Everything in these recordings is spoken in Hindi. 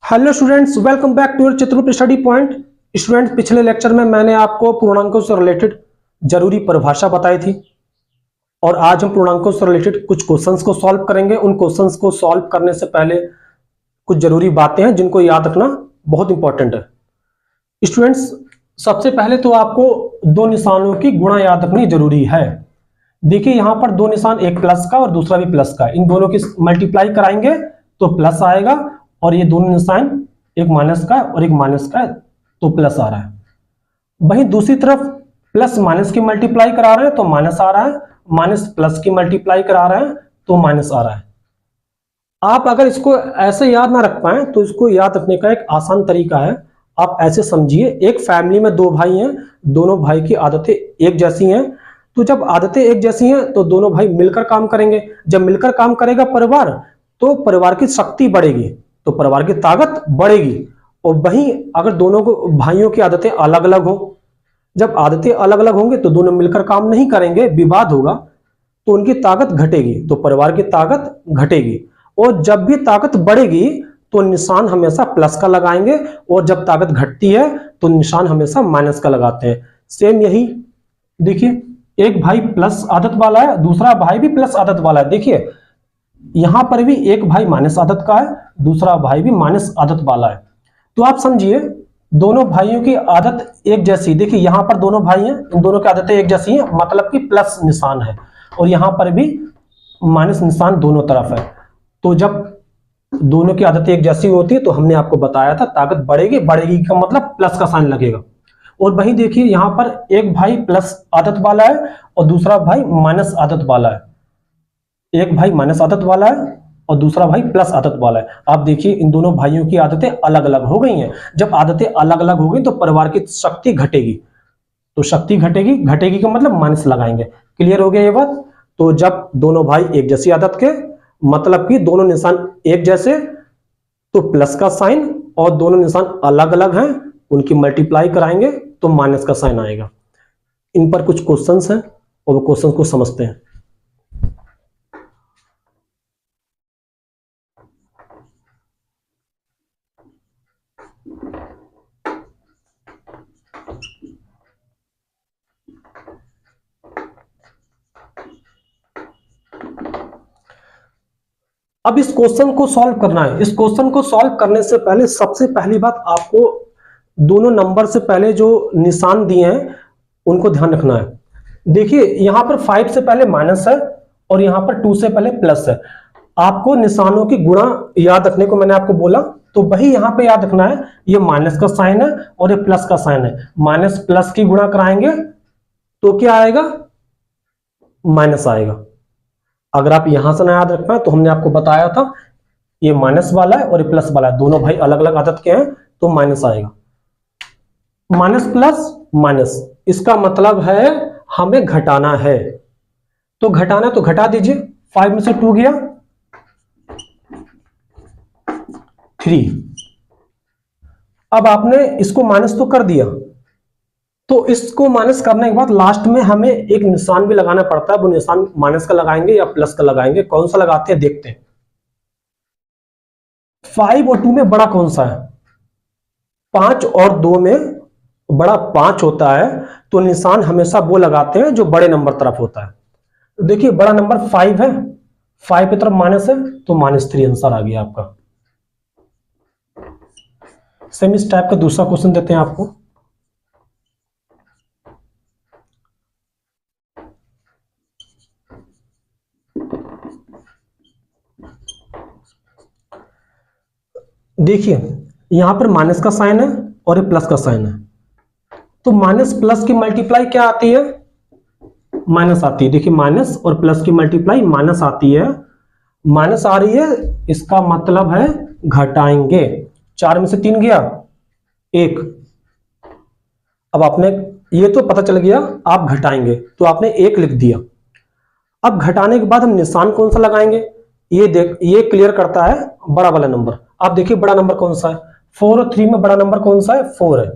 Hello students, welcome back to your Chitragupta study point. Students, पिछले लेक्चर में मैंने आपको पूर्णांकों से रिलेटेड जरूरी परिभाषा बताई थी और आज हम पूर्णांकों से रिलेटेड कुछ क्वेश्चंस को सॉल्व करेंगे। उन क्वेश्चंस को सॉल्व करने से पहले कुछ जरूरी बातें हैं जिनको याद रखना बहुत इंपॉर्टेंट है। स्टूडेंट्स, सबसे पहले तो आपको दो निशानों की गुणा याद रखनी जरूरी है। देखिए यहाँ पर दो निशान, एक प्लस का और दूसरा भी प्लस का, इन दोनों की मल्टीप्लाई कराएंगे तो प्लस आएगा, और ये दोनों निशान, एक माइनस का और एक माइनस का, तो प्लस आ रहा है। वहीं दूसरी तरफ प्लस माइनस की मल्टीप्लाई करा रहे हैं तो माइनस आ रहा है, माइनस प्लस की मल्टीप्लाई करा रहे हैं तो माइनस आ रहा है। आप अगर इसको ऐसे याद ना रख पाए तो इसको याद रखने का एक आसान तरीका है। आप ऐसे समझिए, एक फैमिली में दो भाई हैं, दोनों भाई की आदतें एक जैसी हैं, तो जब आदतें एक जैसी हैं तो दोनों भाई मिलकर काम करेंगे। जब मिलकर काम करेगा परिवार, तो परिवार की शक्ति बढ़ेगी, तो परिवार की ताकत बढ़ेगी। और वहीं अगर दोनों को भाइयों की आदतें अलग अलग हो, जब आदतें अलग अलग होंगे तो दोनों मिलकर काम नहीं करेंगे, विवाद होगा, तो उनकी ताकत घटेगी, तो परिवार की ताकत घटेगी। और जब भी ताकत बढ़ेगी तो निशान हमेशा प्लस का लगाएंगे, और जब ताकत घटती है तो निशान हमेशा माइनस का लगाते हैं। सेम यही देखिए, एक भाई प्लस आदत वाला है, दूसरा भाई भी प्लस आदत वाला है। देखिए यहां पर भी एक भाई माइनस आदत का है, दूसरा भाई भी माइनस आदत वाला है। तो आप समझिए दोनों भाइयों की आदत एक जैसी। देखिए यहां पर दोनों भाई हैं, इन दोनों की आदतें एक जैसी हैं, मतलब कि प्लस निशान है, और यहां पर भी माइनस निशान दोनों तरफ है। तो जब दोनों की आदतें एक जैसी होती है तो हमने आपको बताया था ताकत बढ़ेगी, बढ़ेगी का मतलब प्लस का साइन लगेगा। और वहीं देखिए यहां पर एक भाई प्लस आदत वाला है और दूसरा भाई माइनस आदत वाला है। एक भाई माइनस आदत वाला है और दूसरा भाई प्लस आदत वाला है। आप देखिए इन दोनों भाइयों की आदतें अलग अलग हो गई हैं। जब आदतें अलग अलग हो गई तो परिवार की शक्ति घटेगी, तो शक्ति घटेगी, घटेगी का मतलब माइनस लगाएंगे। क्लियर हो गया ये बात? तो जब दोनों भाई एक जैसी आदत के, मतलब कि दोनों निशान एक जैसे, तो प्लस का साइन, और दोनों निशान अलग अलग हैं, उनकी मल्टीप्लाई कराएंगे तो माइनस का साइन आएगा। इन पर कुछ क्वेश्चंस हैं और वो क्वेश्चंस को समझते हैं। अब इस क्वेश्चन को सॉल्व करना है। इस क्वेश्चन को सॉल्व करने से पहले सबसे पहली बात, आपको दोनों नंबर से पहले जो निशान दिए हैं उनको ध्यान रखना है। देखिए यहां पर 5 से पहले माइनस है और यहां पर 2 से पहले प्लस है। आपको निशानों की गुणा याद रखने को मैंने आपको बोला, तो वही यहां पे याद रखना है। ये माइनस का साइन है और ये प्लस का साइन है, माइनस प्लस की गुणा कराएंगे तो क्या आएगा? माइनस आएगा। अगर आप यहां से ना याद रख पाए तो हमने आपको बताया था ये माइनस वाला है और ये प्लस वाला है, दोनों भाई अलग अलग आदत के हैं, तो माइनस आएगा। माइनस प्लस माइनस, इसका मतलब है हमें घटाना है, तो घटाना तो घटा दीजिए। 5 में से 2 गया 3। अब आपने इसको माइनस तो कर दिया, तो इसको माइनस करने के बाद लास्ट में हमें एक निशान भी लगाना पड़ता है। वो निशान माइनस का लगाएंगे या प्लस का लगाएंगे, कौन सा लगाते हैं देखते हैं। 5 और 2 में बड़ा कौन सा है? 5 और 2 में बड़ा 5 होता है, तो निशान हमेशा वो लगाते हैं जो बड़े नंबर तरफ होता है। तो देखिए बड़ा नंबर 5 है, 5 की तरफ माइनस है, तो -3 आंसर आ गया आपका। सेम इस टाइप का दूसरा क्वेश्चन देते हैं आपको। देखिए यहां पर माइनस का साइन है और ये प्लस का साइन है, तो माइनस प्लस की मल्टीप्लाई क्या आती है? माइनस आती है। देखिए माइनस और प्लस की मल्टीप्लाई माइनस आती है, माइनस आ रही है, इसका मतलब है घटाएंगे। 4 में से 3 गया 1। अब आपने ये तो पता चल गया आप घटाएंगे, तो आपने 1 लिख दिया। अब घटाने के बाद हम निशान कौन सा लगाएंगे? ये देख, ये क्लियर करता है बड़ा वाला नंबर। आप देखिए बड़ा नंबर कौन सा है? 4 और 3 में बड़ा नंबर कौन सा है? 4 है।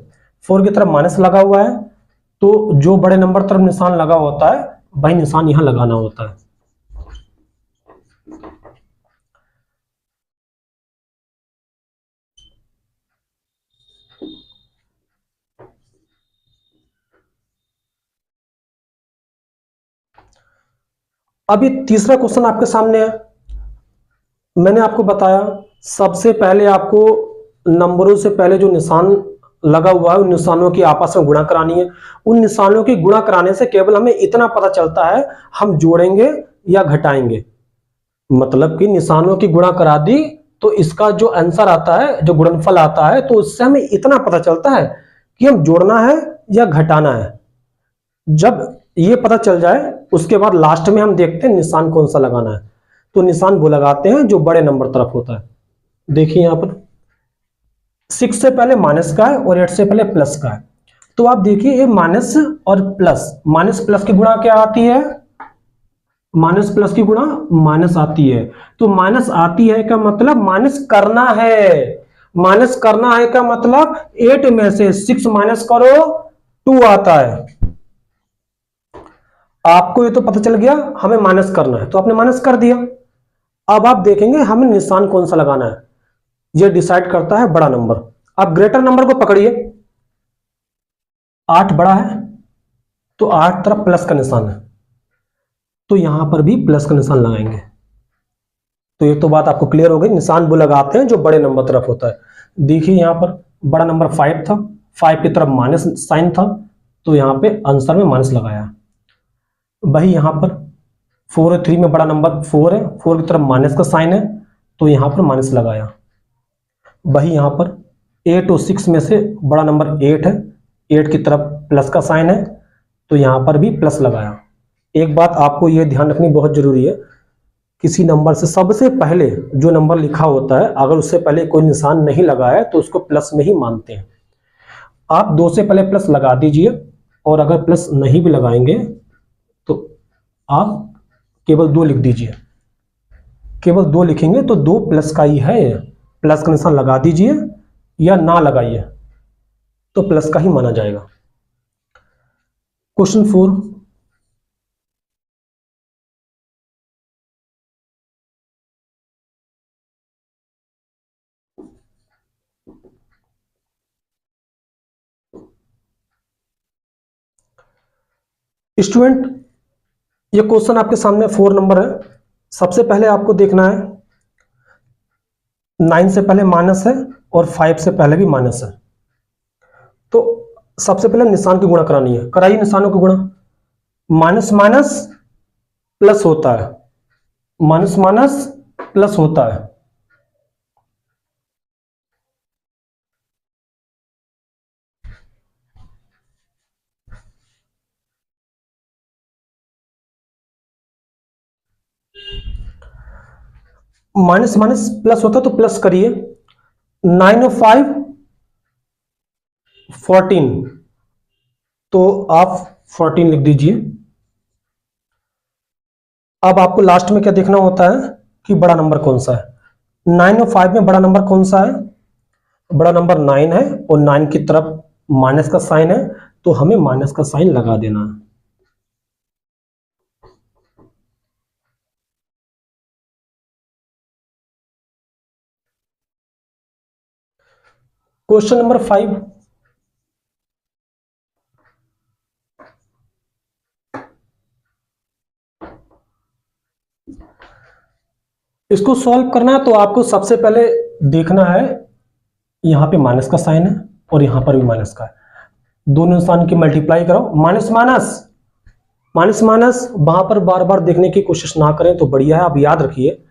4 की तरफ माइनस लगा हुआ है, तो जो बड़े नंबर तरफ निशान लगा होता है वही निशान यहां लगाना होता है। अब ये तीसरा क्वेश्चन आपके सामने है। मैंने आपको बताया सबसे पहले आपको नंबरों से पहले जो निशान लगा हुआ है उन निशानों की आपस में गुणा करानी है। उन निशानों की गुणा कराने से केवल हमें इतना पता चलता है हम जोड़ेंगे या घटाएंगे। मतलब कि निशानों की गुणा करा दी तो इसका जो आंसर आता है, जो गुणनफल आता है, तो उससे हमें इतना पता चलता है कि हम जोड़ना है या घटाना है। जब ये पता चल जाए उसके बाद लास्ट में हम देखते हैं निशान कौन सा लगाना है। तो निशान वो लगाते हैं जो बड़े नंबर तरफ होता है। देखिए यहां पर 6 से पहले माइनस का है और 8 से पहले प्लस का है। तो आप देखिए ये माइनस और प्लस, माइनस प्लस की गुणा क्या आती है? माइनस प्लस की गुणा माइनस आती है। तो माइनस आती है का मतलब माइनस करना है। माइनस करना है का मतलब 8 में से 6 माइनस करो 2 आता है। आपको ये तो पता चल गया हमें माइनस करना है तो आपने माइनस कर दिया। अब आप देखेंगे हमें निशान कौन सा लगाना है, यह डिसाइड करता है बड़ा नंबर। आप ग्रेटर नंबर को पकड़िए, 8 बड़ा है तो 8 तरफ प्लस का निशान है, तो यहां पर भी प्लस का निशान लगाएंगे। तो ये तो बात आपको क्लियर हो गई, निशान वो लगाते हैं जो बड़े नंबर तरफ होता है। देखिए यहां पर बड़ा नंबर 5 था, 5 की तरफ माइनस साइन था, तो यहां पे आंसर में माइनस लगाया। वही यहां पर 4 और 3 में बड़ा नंबर 4 है, 4 की तरफ माइनस का साइन है, तो यहां पर माइनस लगाया। वही यहां पर 8 और 6 में से बड़ा नंबर 8 है, 8 की तरफ प्लस का साइन है, तो यहां पर भी प्लस लगाया। एक बात आपको यह ध्यान रखनी बहुत जरूरी है, किसी नंबर से सबसे पहले जो नंबर लिखा होता है अगर उससे पहले कोई निशान नहीं लगा है तो उसको प्लस में ही मानते हैं। आप 2 से पहले प्लस लगा दीजिए, और अगर प्लस नहीं भी लगाएंगे तो आप केवल 2 लिख दीजिए। केवल 2 लिखेंगे तो 2 प्लस का ही है, प्लस का निशान लगा दीजिए या ना लगाइए तो प्लस का ही माना जाएगा। क्वेश्चन 4, स्टूडेंट ये क्वेश्चन आपके सामने 4 नंबर है। सबसे पहले आपको देखना है 9 से पहले माइनस है और 5 से पहले भी माइनस है, तो सबसे पहले निशान की गुणा करानी है। कराइए निशानों की गुणा। माइनस माइनस प्लस होता है, माइनस माइनस प्लस होता है। माइनस माइनस प्लस होता है तो प्लस करिए। 9 और 5 14, तो आप 14 लिख दीजिए। अब आपको लास्ट में क्या देखना होता है कि बड़ा नंबर कौन सा है। 9 और 5 में बड़ा नंबर कौन सा है? बड़ा नंबर 9 है और 9 की तरफ माइनस का साइन है, तो हमें माइनस का साइन लगा देना है। क्वेश्चन नंबर 5, इसको सॉल्व करना है तो आपको सबसे पहले देखना है यहां पे माइनस का साइन है और यहां पर भी माइनस का है, दोनों निशान की मल्टीप्लाई करो। माइनस माइनस माइनस माइनस वहां पर बार बार देखने की कोशिश ना करें तो बढ़िया है। आप याद रखिए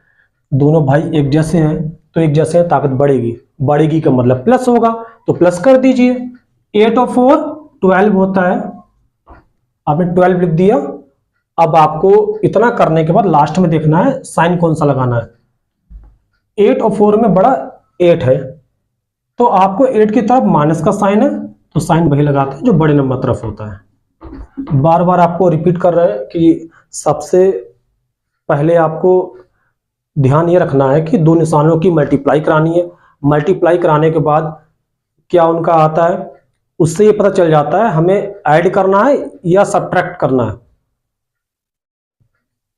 दोनों भाई एक जैसे हैं तो एक जैसे हैं, ताकत बढ़ेगी, बढ़ेगी का मतलब प्लस होगा तो प्लस कर दीजिए। 8 और 4 12 होता है, आपने 12 लिख दिया। अब आपको इतना करने के बाद लास्ट में देखना है साइन कौन सा लगाना है। 8 और 4 में बड़ा 8 है, तो आपको 8 की तरफ माइनस का साइन है तो साइन वही लगाते हैं जो बड़े नंबर तरफ होता है। बार बार आपको रिपीट कर रहे हैं कि सबसे पहले आपको ध्यान ये रखना है कि दो निशानों की मल्टीप्लाई करानी है। मल्टीप्लाई कराने के बाद क्या उनका आता है उससे ये पता चल जाता है हमें ऐड करना है या सब्ट्रैक्ट करना है।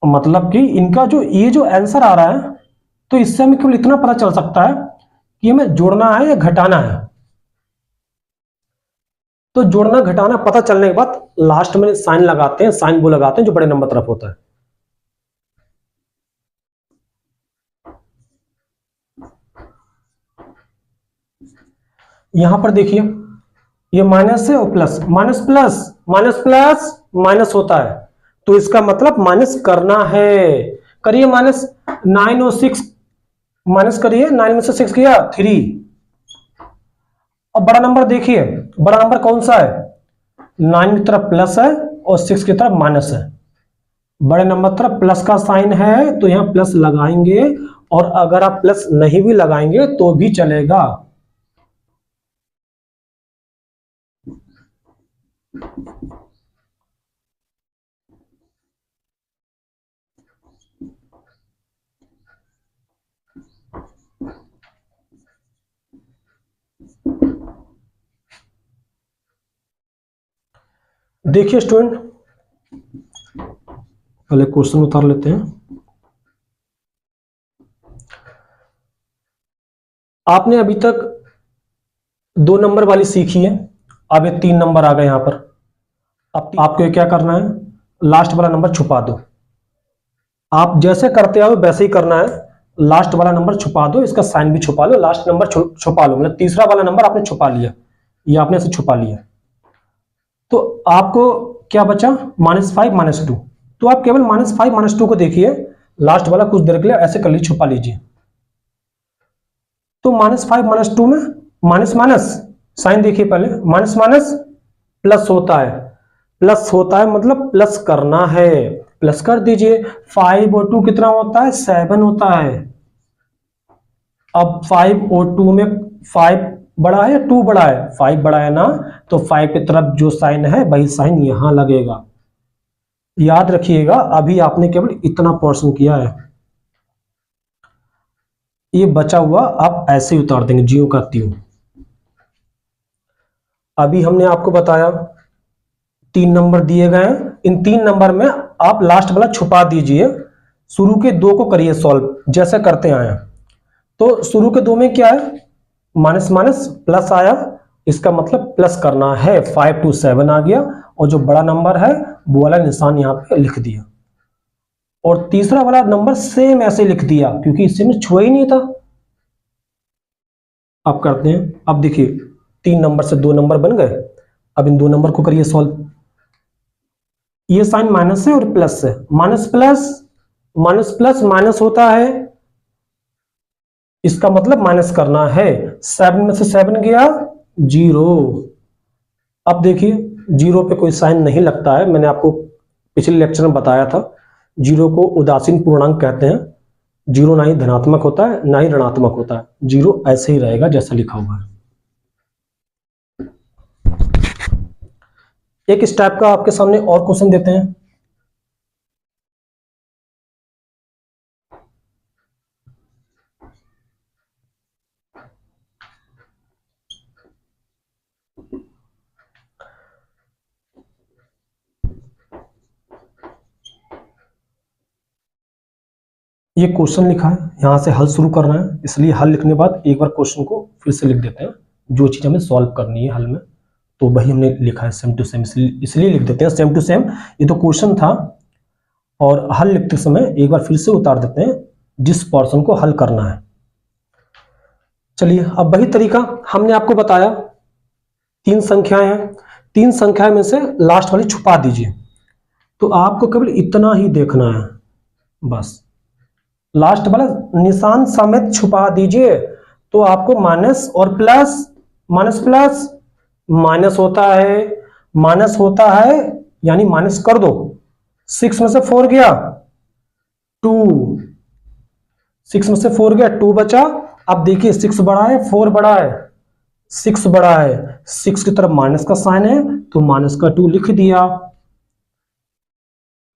मतलब कि इनका जो ये जो आंसर आ रहा है तो इससे हमें केवल इतना पता चल सकता है कि हमें जोड़ना है या घटाना है। तो जोड़ना घटाना पता चलने के बाद लास्ट में साइन लगाते हैं, साइन वो लगाते हैं जो बड़े नंबर तरफ होता है। यहां पर देखिए ये माइनस है और plus, minus plus minus plus minus होता है, तो इसका मतलब माइनस करना है। करिए माइनस 9 और 6 माइनस करिए, 9 में से 6 किया 3। अब बड़ा नंबर देखिए, बड़ा नंबर कौन सा है, 9 की तरफ प्लस है और 6 की तरफ माइनस है। बड़े नंबर तरफ प्लस का साइन है तो यहां प्लस लगाएंगे, और अगर आप प्लस नहीं भी लगाएंगे तो भी चलेगा। देखिए स्टूडेंट, पहले क्वेश्चन उतार लेते हैं। आपने अभी तक 2 नंबर वाली सीखी है, अब ये 3 नंबर आ गए यहां पर। अब आपको क्या करना है, लास्ट वाला नंबर छुपा दो। आप जैसे करते आओ वैसे ही करना है, लास्ट वाला नंबर छुपा दो, इसका साइन भी छुपा लो, लास्ट नंबर छुपा लो, मतलब तीसरा वाला नंबर आपने छुपा लिया, ये आपने ऐसे छुपा लिया। तो आपको क्या बचा, -5 -2। तो आप केवल -5 -2 को देखिए, लास्ट वाला कुछ देर के लिए ऐसे कर लीजिए, छुपा लीजिए। तो -5 -2 में माइनस माइनस साइन देखिए, पहले माइनस माइनस प्लस होता है, प्लस होता है मतलब प्लस करना है, प्लस कर दीजिए। 5 और 2 कितना होता है, 7 होता है। अब 5 और 2 में 5 बड़ा है या 2 बड़ा है, 5 बड़ा है ना, तो 5 की तरफ जो साइन है वही साइन यहां लगेगा। याद रखिएगा, अभी आपने केवल इतना पोर्शन किया है, ये बचा हुआ आप ऐसे ही उतार देंगे, जियो का त्यों। अभी हमने आपको बताया 3 नंबर दिए गए हैं, इन 3 नंबर में आप लास्ट वाला छुपा दीजिए, शुरू के 2 को करिए सॉल्व जैसे करते आए हैं। तो शुरू के 2 में क्या है, माइनस माइनस प्लस आया, इसका मतलब प्लस करना है, 5 to 7 आ गया, और जो बड़ा नंबर है वो वाला निशान यहां पे लिख दिया, और तीसरा वाला नंबर सेम ऐसे लिख दिया क्योंकि इससे में छुआ ही नहीं था। अब करते हैं, अब देखिए 3 नंबर से 2 नंबर बन गए, अब इन 2 नंबर को करिए सॉल्व। ये साइन माइनस है और प्लस है, minus plus minus plus minus होता है, इसका मतलब माइनस करना है। 7 में से 7 गया 0। अब देखिए 0 पे कोई साइन नहीं लगता है, मैंने आपको पिछले लेक्चर में बताया था, 0 को उदासीन पूर्णांक कहते हैं। 0 ना ही धनात्मक होता है ना ही ऋणात्मक होता है, 0 ऐसे ही रहेगा जैसा लिखा हुआ है। एक इस टाइप का आपके सामने और क्वेश्चन देते हैं। ये क्वेश्चन लिखा है, यहां से हल शुरू करना है, इसलिए हल लिखने के बाद एक बार क्वेश्चन को फिर से लिख देते हैं, जो चीज हमें सॉल्व करनी है हल में, तो वही हमने लिखा है सेम टू सेम, इसलिए लिख देते हैं सेम टू सेम। ये तो क्वेश्चन था, और हल लिखते समय एक बार फिर से उतार देते हैं जिस पोर्शन को हल करना है। चलिए, अब वही तरीका हमने आपको बताया, 3 संख्याएं हैं, 3 संख्याएं में से लास्ट वाली छुपा दीजिए। तो आपको केवल इतना ही देखना है, बस लास्ट वाला निशान समेत छुपा दीजिए, तो आपको माइनस और प्लस, माइनस प्लस माइनस होता है, माइनस होता है यानी माइनस कर दो। 6 में से 4 गया 2, 6 में से 4 गया 2 बचा। अब देखिए 6 बड़ा है 4 बड़ा है, 6 बड़ा है, 6 की तरफ माइनस का साइन है तो माइनस का 2 लिख दिया,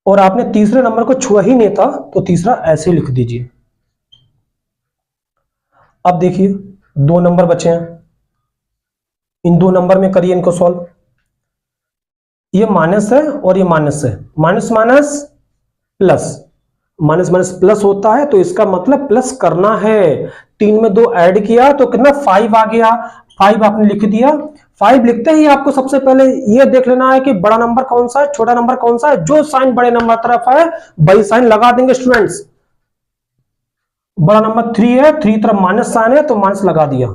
और आपने तीसरे नंबर को छुआ ही नहीं था तो तीसरा ऐसे लिख दीजिए। अब देखिए 2 नंबर बचे हैं, इन 2 नंबर में करिए इनको सॉल्व। ये माइनस है और ये माइनस है, minus minus plus, minus minus plus होता है, तो इसका मतलब प्लस करना है। 3 में 2 ऐड किया तो कितना 5 आ गया, 5 आपने लिख दिया। 5 लिखते ही आपको सबसे पहले ये देख लेना है कि बड़ा नंबर कौन सा है, छोटा नंबर कौन सा है, जो साइन बड़े नंबर तरफ है वही साइन लगा देंगे स्टूडेंट्स। बड़ा नंबर 3 है, 3 तरफ माइनस साइन है तो माइनस लगा दिया।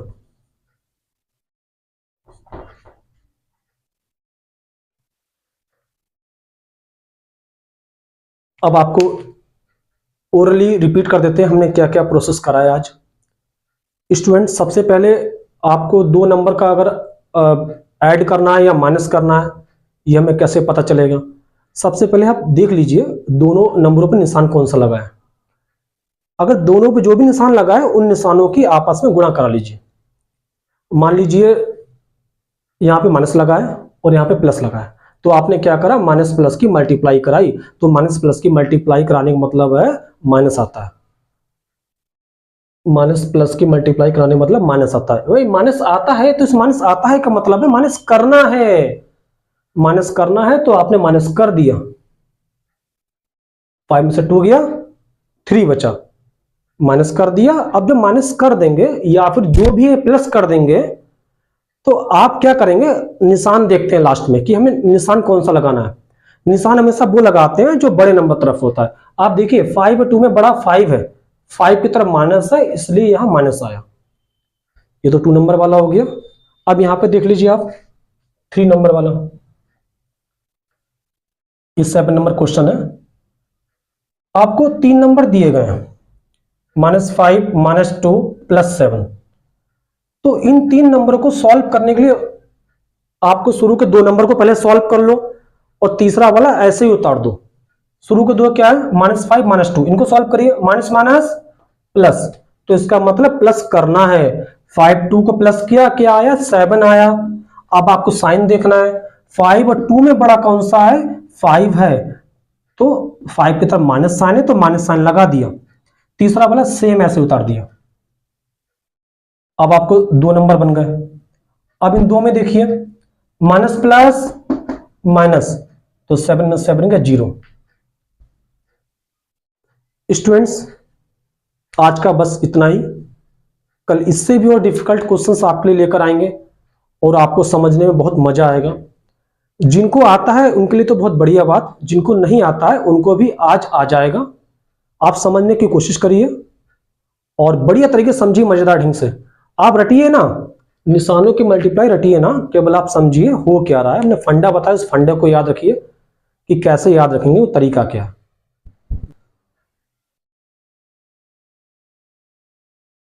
अब आपको ओरली रिपीट कर देते हैं हमने क्या क्या प्रोसेस कराया आज। स्टूडेंट, सबसे पहले आपको दो नंबर का अगर ऐड करना है या माइनस करना है, यह हमें कैसे पता चलेगा। सबसे पहले आप देख लीजिए दोनों नंबरों पर निशान कौन सा लगा है। अगर दोनों पे जो भी निशान लगा है उन निशानों की आपस में गुणा करा लीजिए। मान लीजिए यहाँ पे माइनस लगा है और यहाँ पे प्लस लगा है, तो आपने क्या करा, माइनस प्लस की मल्टीप्लाई कराई। तो माइनस प्लस की मल्टीप्लाई कराने का मतलब है माइनस आता है। माइनस प्लस की मल्टीप्लाई कराने मतलब माइनस आता है। वही माइनस आता है, तो इस माइनस आता है का मतलब है माइनस करना है। माइनस करना है तो आपने माइनस कर दिया। 5 में से 2 गया, 3 बचा, माइनस कर दिया। अब जब माइनस कर देंगे या फिर जो भी है प्लस कर देंगे, तो आप क्या करेंगे, निशान देखते हैं लास्ट में कि हमें निशान कौन सा लगाना है। निशान हमेशा वो लगाते हैं जो बड़े नंबर तरफ होता है। आप देखिए 5 और 2 में बड़ा 5 है, 5 की तरफ माइनस है, इसलिए यहां माइनस आया। ये तो 2 नंबर वाला हो गया। अब यहां पे देख लीजिए आप 3 नंबर वाला, ये 7 नंबर क्वेश्चन है। आपको 3 नंबर दिए गए हैं, -5, -2, +7। तो इन 3 नंबरों को सॉल्व करने के लिए आपको शुरू के 2 नंबर को पहले सॉल्व कर लो और तीसरा वाला ऐसे ही उतार दो। शुरू के 2 क्या है, -5, -2, इनको सॉल्व करिए। माइनस माइनस प्लस, तो इसका मतलब प्लस करना है। 5 2 को प्लस किया, क्या आया, 7 आया। अब आपको साइन देखना है, 5 और 2 में बड़ा कौन सा है, 5 है, तो 5 की तरफ माइनस साइन है तो माइनस साइन लगा दिया। तीसरा वाला सेम ऐसे उतार दिया। अब आपको 2 नंबर बन गए। अब इन 2 में देखिए माइनस प्लस माइनस, तो 7 में 7 का 0। स्टूडेंट्स, आज का बस इतना ही। कल इससे भी और डिफिकल्ट क्वेश्चंस आपके लिए लेकर आएंगे और आपको समझने में बहुत मजा आएगा। जिनको आता है उनके लिए तो बहुत बढ़िया बात, जिनको नहीं आता है उनको भी आज आ जाएगा। आप समझने की कोशिश करिए और बढ़िया तरीके से समझिए, मजेदार ढंग से। आप रटिए ना, निशानों की मल्टीप्लाई रटिए ना, केवल आप समझिए हो क्या रहा है। हमने फंडा बताया, उस फंडे को याद रखिए कि कैसे याद रखेंगे, वो तरीका क्या है।